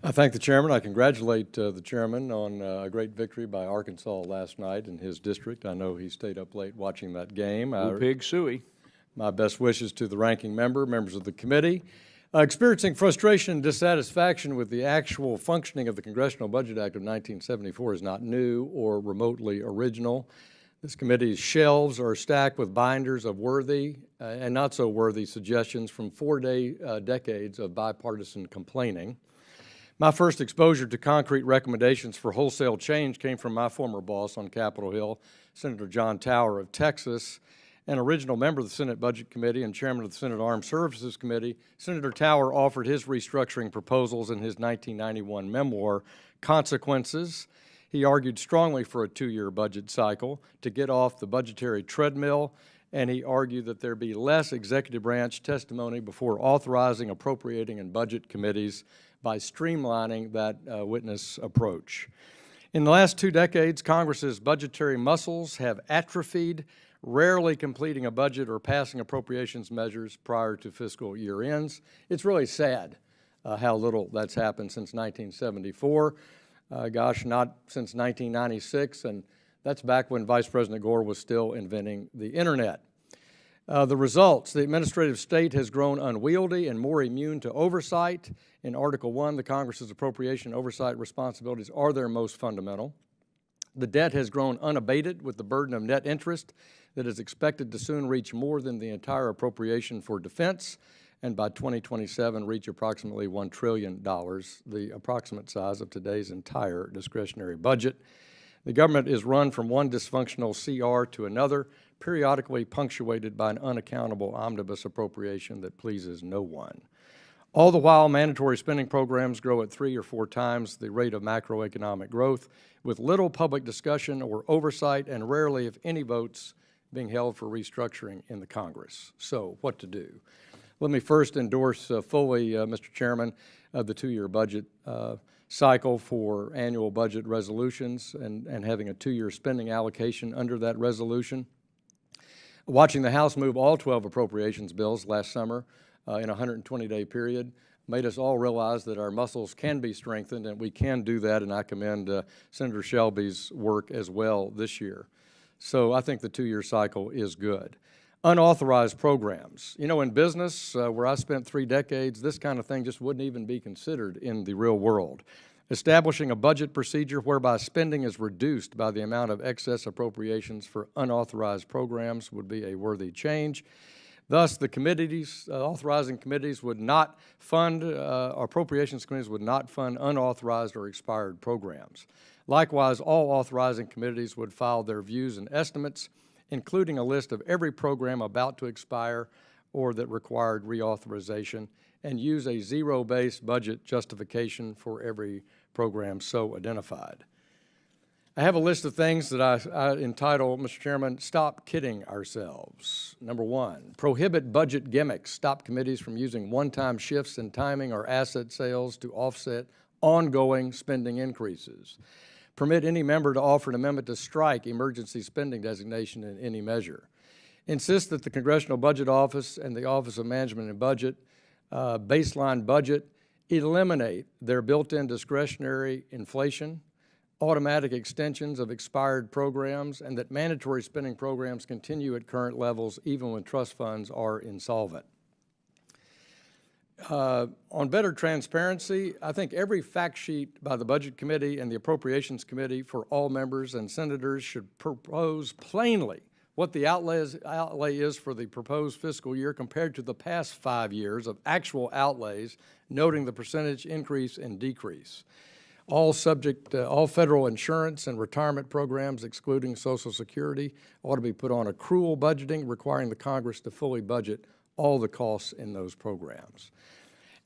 I thank the chairman. I congratulate the chairman on a great victory by Arkansas last night in his district. I know he stayed up late watching that game. Pig suey. My best wishes to the ranking member, members of the committee. Experiencing frustration and dissatisfaction with the actual functioning of the Congressional Budget Act of 1974 is not new or remotely original. This committee's shelves are stacked with binders of worthy and not so worthy suggestions from 4 decades of bipartisan complaining. My first exposure to concrete recommendations for wholesale change came from my former boss on Capitol Hill, Senator John Tower of Texas. An original member of the Senate Budget Committee and chairman of the Senate Armed Services Committee, Senator Tower offered his restructuring proposals in his 1991 memoir, Consequences. He argued strongly for a 2-year budget cycle to get off the budgetary treadmill, and he argued that there be less executive branch testimony before authorizing, appropriating, and budget committees by streamlining that witness approach. In the last 2 decades, Congress's budgetary muscles have atrophied, rarely completing a budget or passing appropriations measures prior to fiscal year ends. It's really sad how little that's happened since 1974. Gosh, not since 1996, and that's back when Vice President Gore was still inventing the internet. The results: the administrative state has grown unwieldy and more immune to oversight. In Article 1, the Congress's appropriation oversight responsibilities are their most fundamental. The debt has grown unabated with the burden of net interest that is expected to soon reach more than the entire appropriation for defense, and by 2027 reach approximately $1 trillion, the approximate size of today's entire discretionary budget. The government is run from one dysfunctional CR to another, periodically punctuated by an unaccountable omnibus appropriation that pleases no one. All the while, mandatory spending programs grow at 3 or 4 times the rate of macroeconomic growth, with little public discussion or oversight and rarely, if any, votes being held for restructuring in the Congress. So, what to do? Let me first endorse fully, Mr. Chairman, the 2-year budget cycle for annual budget resolutions and having a 2-year spending allocation under that resolution. Watching the House move all 12 appropriations bills last summer in a 120-day period made us all realize that our muscles can be strengthened, and we can do that, and I commend Senator Shelby's work as well this year. So I think the 2-year cycle is good. Unauthorized programs. You know, in business, where I spent 3 decades, this kind of thing just wouldn't even be considered in the real world. Establishing a budget procedure whereby spending is reduced by the amount of excess appropriations for unauthorized programs would be a worthy change. Thus, the committees, authorizing committees would not fund, appropriations committees would not fund unauthorized or expired programs. Likewise, all authorizing committees would file their views and estimates, including a list of every program about to expire or that required reauthorization, and use a zero-based budget justification for every program so identified. I have a list of things that I entitle, Mr. Chairman, Stop Kidding Ourselves. Number 1, prohibit budget gimmicks. Stop committees from using one-time shifts in timing or asset sales to offset ongoing spending increases. Permit any member to offer an amendment to strike emergency spending designation in any measure. Insist that the Congressional Budget Office and the Office of Management and Budget baseline budget eliminate their built-in discretionary inflation, automatic extensions of expired programs, and that mandatory spending programs continue at current levels even when trust funds are insolvent. On better transparency, I think every fact sheet by the Budget Committee and the Appropriations Committee for all members and senators should propose plainly what the outlay is for the proposed fiscal year compared to the past 5 years of actual outlays, noting the percentage increase and decrease. All federal insurance and retirement programs, excluding Social Security, ought to be put on accrual budgeting, requiring the Congress to fully budget all the costs in those programs.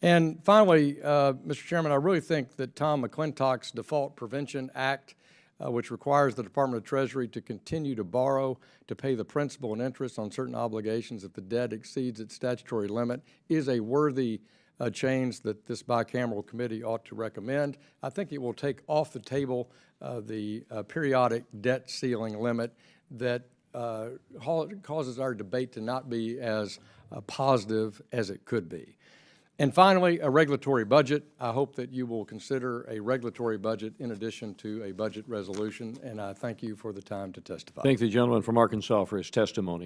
And finally, Mr. Chairman, I really think that Tom McClintock's Default Prevention Act, which requires the Department of Treasury to continue to borrow to pay the principal and interest on certain obligations if the debt exceeds its statutory limit, is a worthy change that this bicameral committee ought to recommend. I think it will take off the table the periodic debt ceiling limit that causes our debate to not be as positive as it could be. And finally, a regulatory budget. I hope that you will consider a regulatory budget in addition to a budget resolution, and I thank you for the time to testify. Thank the gentleman from Arkansas for his testimony.